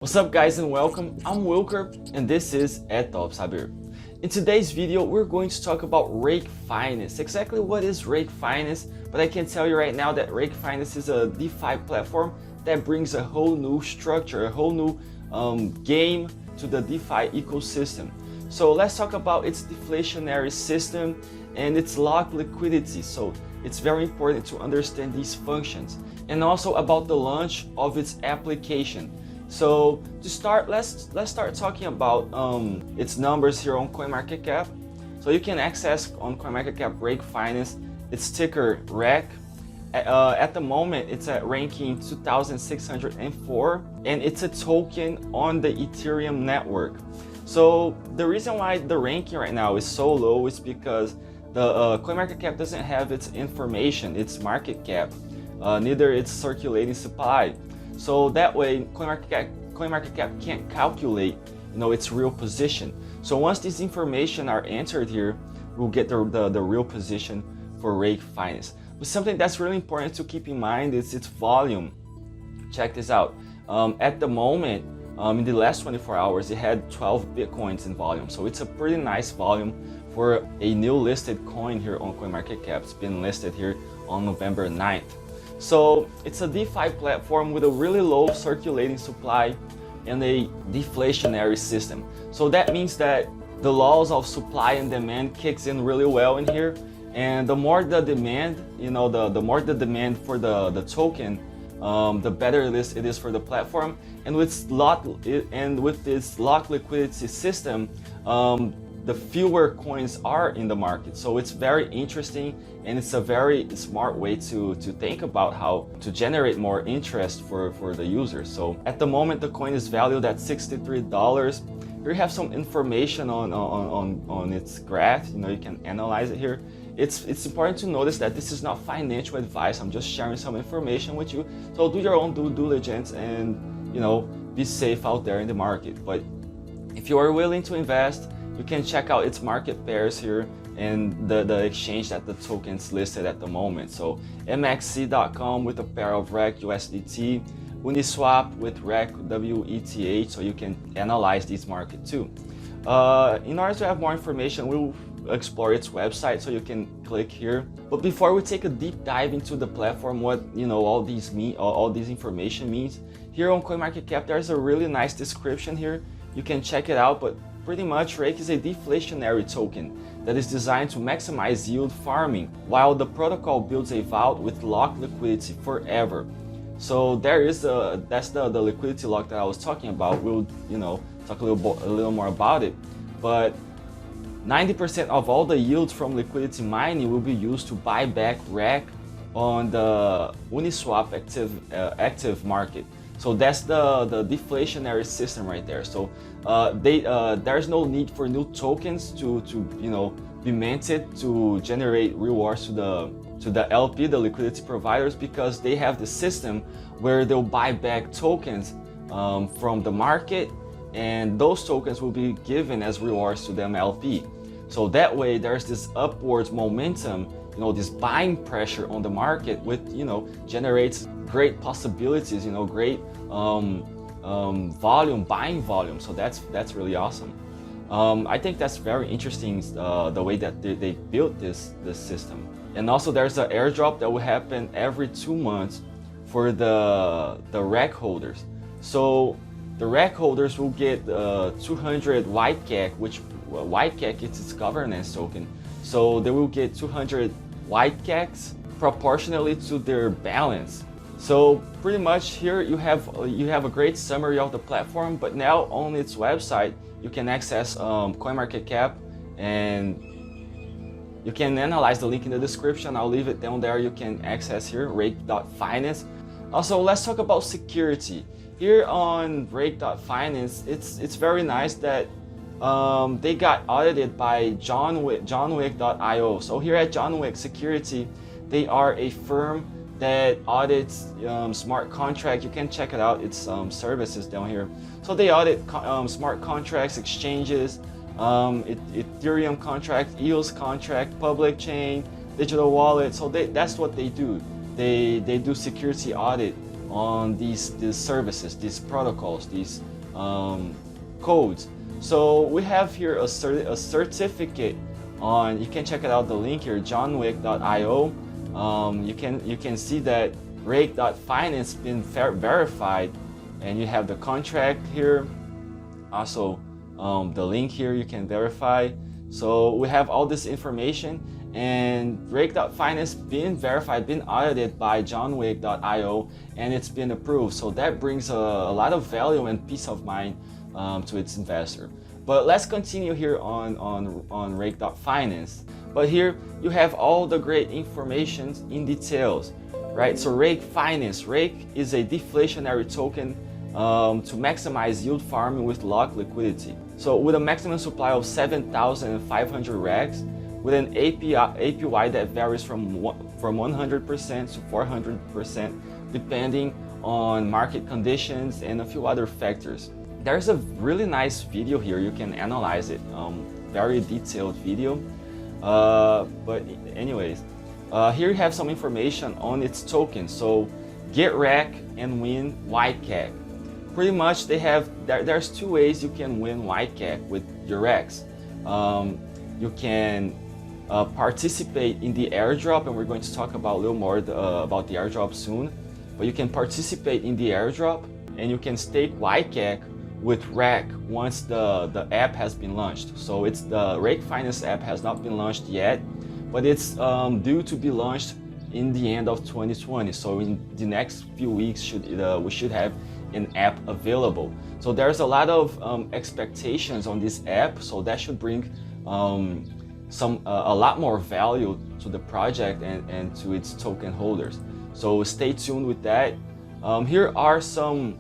What's up guys and welcome, I'm Wilker and this is etopsaber. In today's video we're going to talk about Rake Finance. Exactly what is Rake Finance, but I can tell you right now that Rake Finance is a DeFi platform that brings a whole new structure, a whole new game to the DeFi ecosystem. So let's talk about its deflationary system and its locked liquidity. So it's very important to understand these functions, and also about the launch of its application. So to start, let's start talking about its numbers here on CoinMarketCap. So you can access on CoinMarketCap Rake Finance, its ticker RAK. At the moment, it's at ranking 2,604, and it's a token on the Ethereum network. So the reason why the ranking right now is so low is because the CoinMarketCap doesn't have its information, its market cap, neither its circulating supply. So that way, CoinMarketCap can't calculate, its real position. So once these information are entered here, we'll get the real position for Rake Finance. But something that's really important to keep in mind is its volume. Check this out. At the moment, in the last 24 hours, it had 12 Bitcoins in volume. So it's a pretty nice volume for a new listed coin here on CoinMarketCap. It's been listed here on November 9th. So it's a DeFi platform with a really low circulating supply and a deflationary system. So that means that the laws of supply and demand kicks in really well in here. And the more the demand, the more the demand for the token, the better it is for the platform. And with this locked liquidity system, the fewer coins are in the market. So it's very interesting, and it's a very smart way to think about how to generate more interest for the users. So at the moment, the coin is valued at $63. Here you have some information on its graph. You can analyze it here. It's important to notice that this is not financial advice. I'm just sharing some information with you. So do your own due diligence and be safe out there in the market. But if you are willing to invest, you can check out its market pairs here and the exchange that the token's listed at the moment. So mxc.com with a pair of RAK USDT, Uniswap with RAK WETH, so you can analyze this market too. In order to have more information, we'll explore its website, so you can click here. But before we take a deep dive into the platform, what all these information means, here on CoinMarketCap there's a really nice description here. You can check it out, but pretty much Rake is a deflationary token that is designed to maximize yield farming, while the protocol builds a vault with locked liquidity forever. So that's the liquidity lock that I was talking about. We'll talk a little more about it, but 90% of all the yields from liquidity mining will be used to buy back RAK on the Uniswap active market. So that's the deflationary system right there. So there's no need for new tokens to be minted to generate rewards to the LP, the liquidity providers, because they have the system where they'll buy back tokens from the market, and those tokens will be given as rewards to them LP. So that way there's this upwards momentum, this buying pressure on the market, with generates great possibilities, great buying volume. So that's really awesome. I think that's very interesting, the way that they built this system. And also there's an airdrop that will happen every 2 months for the RAK holders. So the RAK holders will get 200 yCAK, which yCAK is its governance token. So they will get 200 yCAKs proportionally to their balance. So pretty much here you have a great summary of the platform, but now on its website you can access CoinMarketCap, and you can analyze the link in the description. I'll leave it down there. You can access here Rake.finance. Also, let's talk about security. Here on Rake.finance, it's very nice that they got audited by johnwick.io. So here at John Wick Security, they are a firm that audits smart contract. You can check it out, its services down here. So they audit smart contracts, exchanges, Ethereum contract, EOS contract, public chain, digital wallet. So that's what they do. They do security audit on these services, these protocols, these codes. So we have here a certificate on, you can check it out, the link here, johnwick.io. You can see that Rake.finance been verified, and you have the contract here. Also, the link here you can verify. So we have all this information, and Rake.finance been verified, been audited by johnwick.io, and it's been approved. So that brings a lot of value and peace of mind to its investor. But let's continue here on Rake.finance. But here you have all the great information in details, right? So Rake Finance, Rake is a deflationary token to maximize yield farming with locked liquidity. So with a maximum supply of 7,500 RAKs, with an APY that varies from 100% to 400%, depending on market conditions and a few other factors. There's a really nice video here, you can analyze it, very detailed video. But anyways, here you have some information on its token. So get RAK and win yCAK. Pretty much they have, there's two ways you can win yCAK with your RAKs. You can participate in the airdrop, and we're going to talk about a little more about the airdrop soon. But you can participate in the airdrop, and you can stake yCAK with RAK once the app has been launched. So it's the Rake Finance app has not been launched yet, but it's due to be launched in the end of 2020. So in the next few weeks we should have an app available. So there's a lot of expectations on this app, so that should bring a lot more value to the project and to its token holders. So stay tuned with that. Here are some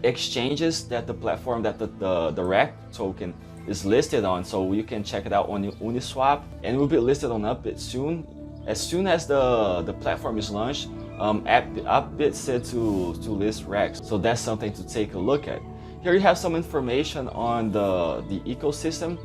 exchanges that the platform that the RAK token is listed on, so you can check it out on Uniswap, and it will be listed on Upbit soon. As soon as the platform is launched, Upbit said to list RAKs, so that's something to take a look at. Here you have some information on the ecosystem.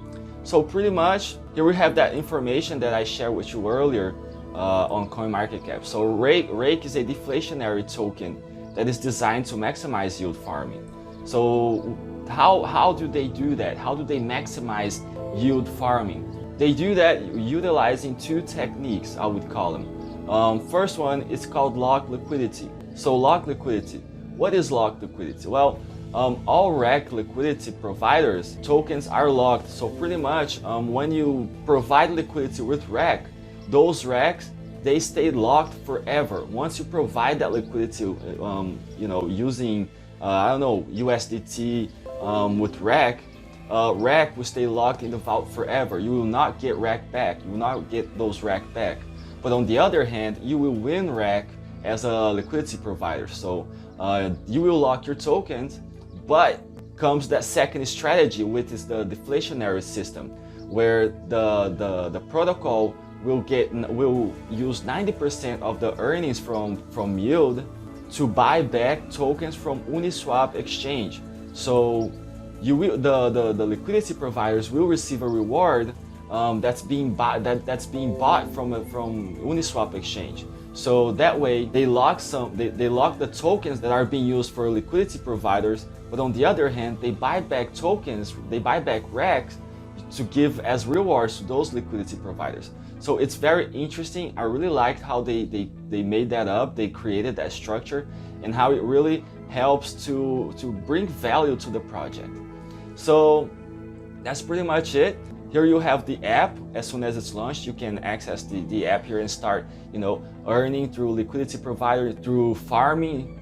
So pretty much here we have that information that I shared with you earlier on CoinMarketCap. So Rake is a deflationary token that is designed to maximize yield farming. So how do they do that? How do they maximize yield farming? They do that utilizing two techniques, I would call them. First one is called locked liquidity. So locked liquidity. What is locked liquidity? Well, all RAK liquidity providers tokens are locked. So pretty much when you provide liquidity with RAK, those RAKs, they stay locked forever. Once you provide that liquidity, using I don't know, USDT with RAK, RAK will stay locked in the vault forever. You will not get RAK back. You will not get those RAK back. But on the other hand, you will win RAK as a liquidity provider. So you will lock your tokens, but comes that second strategy, which is the deflationary system, where the protocol will use 90% of the earnings from yield to buy back tokens from Uniswap exchange. So the liquidity providers will receive a reward that's being bought from Uniswap exchange. So that way they lock the tokens that are being used for liquidity providers, but on the other hand they buy back tokens, they buy back RAKs to give as rewards to those liquidity providers. So it's very interesting. I really liked how they made that up, they created that structure, and how it really helps to bring value to the project. So that's pretty much it. Here you have the app. As soon as it's launched, you can access the app here and start, earning through liquidity provider, through farming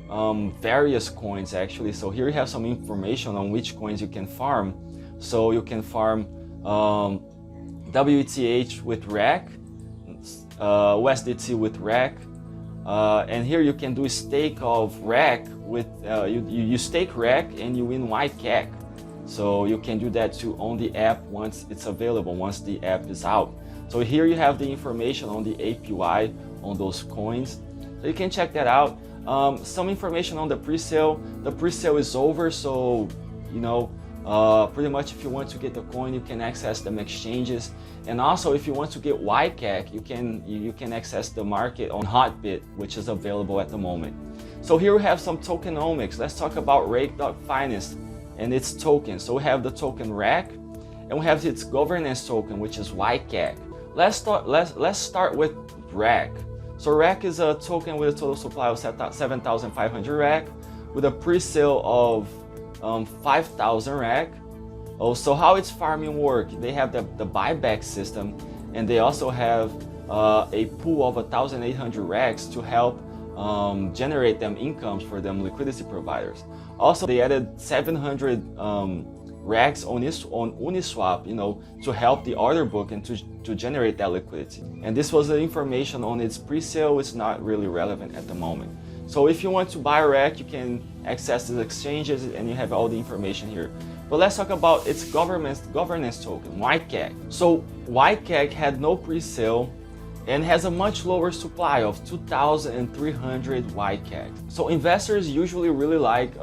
various coins actually. So here you have some information on which coins you can farm. So you can farm WETH with RAK, USDT with RAK, and here you can do a stake of RAK with you stake RAK and you win yCAK. So you can do that too on the app once it's available, once the app is out. So here you have the information on the APY on those coins, so you can check that out. Some information on the pre-sale. The pre-sale is over, so pretty much if you want to get the coin, you can access them exchanges, and also if you want to get yCAK, you can access the market on Hotbit, which is available at the moment. So here we have some tokenomics. Let's talk about Rake.finance. and its tokens. So we have the token RAK, and we have its governance token, which is yCAK. Let's start with RAK. So RAK is a token with a total supply of 7,500 RAK, with a pre-sale of 5,000 RAK. So how its farming work? They have the buyback system, and they also have a pool of 1,800 RAKs to help generate them incomes for them liquidity providers. Also, they added 700 RAKs on Uniswap, to help the order book and to generate that liquidity. And this was the information on its pre-sale. It's not really relevant at the moment. So if you want to buy a RAK, you can access the exchanges and you have all the information here. But let's talk about its governance token, yCAK. So yCAK had no pre-sale and has a much lower supply of 2,300 yCAK. So investors usually really like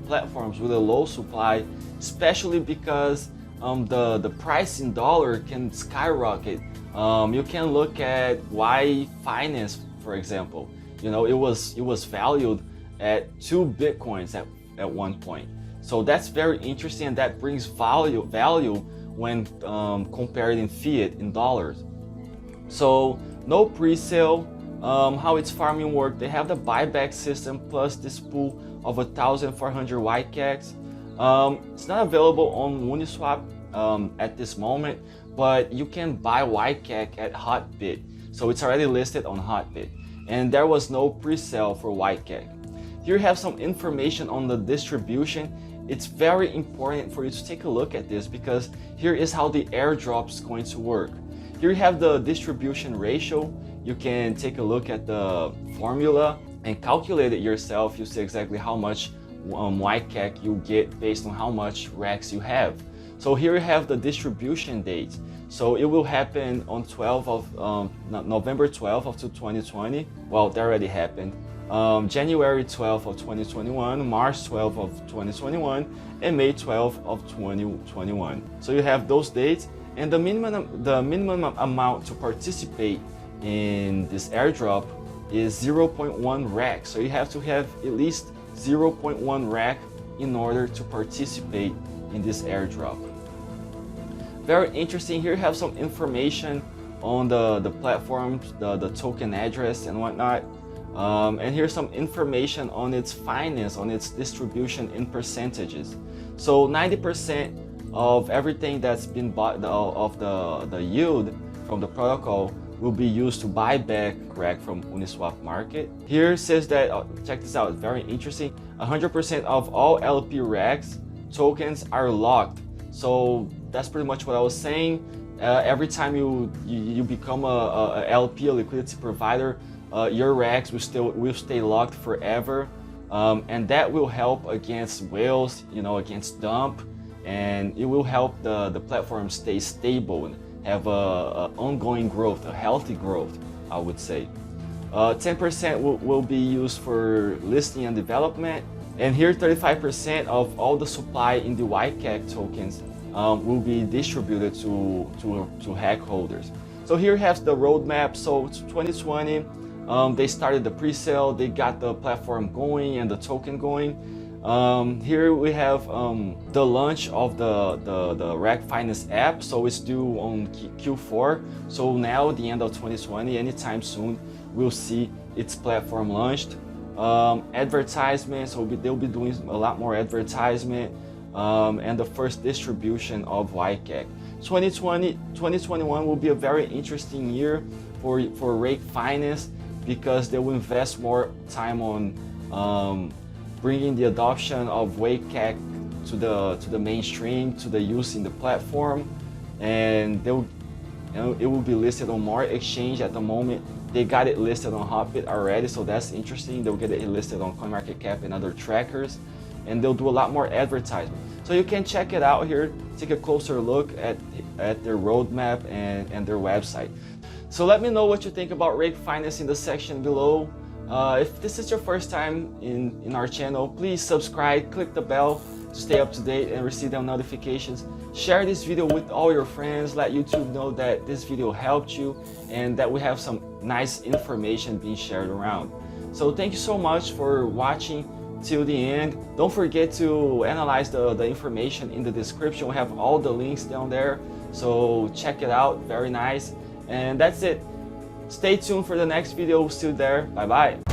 platforms with a low supply, especially because the price in dollar can skyrocket. You can look at Y Finance, for example. It was valued at 2 Bitcoins at one point. So that's very interesting, and that brings value when compared in fiat, in dollars. So no pre-sale. How its farming work? They have the buyback system plus this pool of 1,400 yCAKs. It's not available on Uniswap at this moment, but you can buy yCAK at Hotbit. So it's already listed on Hotbit, and there was no pre-sale for yCAK. Here you have some information on the distribution. It's very important for you to take a look at this, because here is how the airdrop is going to work. Here you have the distribution ratio. You can take a look at the formula and calculate it yourself. You see exactly how much yCAK you get based on how much RAKs you have. So here you have the distribution date. So it will happen on November 12th of 2020. Well, that already happened. January 12th of 2021, March 12th of 2021, and May 12th of 2021. So you have those dates, and the minimum amount to participate in this airdrop is 0.1 RAK. So you have to have at least 0.1 RAK in order to participate in this airdrop. Very interesting. Here you have some information on the platforms, the token address and whatnot. And here's some information on its finance, on its distribution in percentages. So 90% of everything that's been bought, of the yield from the protocol, will be used to buy back RAK from Uniswap market. Here it says that, check this out, very interesting, 100% of all LP RAKs tokens are locked. So that's pretty much what I was saying. Every time you become a LP, a liquidity provider, your RAKs will stay locked forever, and that will help against whales, against dump, and it will help the platform stay stable and have a ongoing growth, a healthy growth, I would say. 10% will be used for listing and development, and here 35% of all the supply in the yCAK tokens will be distributed to RAK holders. So here has the roadmap. So 2020. They started the pre-sale, they got the platform going and the token going. Here we have the launch of the Rake Finance app. So it's due on Q4. So now at the end of 2020, anytime soon, we'll see its platform launched. Advertisement, so they'll be doing a lot more advertisement, and the first distribution of yCAK. 2021 will be a very interesting year for Rake Finance, because they will invest more time on bringing the adoption of yCAK to the mainstream, to the use in the platform, and it will be listed on more exchange. At the moment, they got it listed on Hotbit already, so that's interesting. They'll get it listed on CoinMarketCap and other trackers, and they'll do a lot more advertisement. So you can check it out here, take a closer look at their roadmap and their website. So let me know what you think about Rake Finance in the section below. If this is your first time in our channel, please subscribe, click the bell to stay up to date and receive the notifications. Share this video with all your friends, let YouTube know that this video helped you and that we have some nice information being shared around. So thank you so much for watching. till the end. Don't forget to analyze the information in the description. We have all the links down there, so check it out. Very nice. And that's it. Stay tuned for the next video. See you there. Bye bye.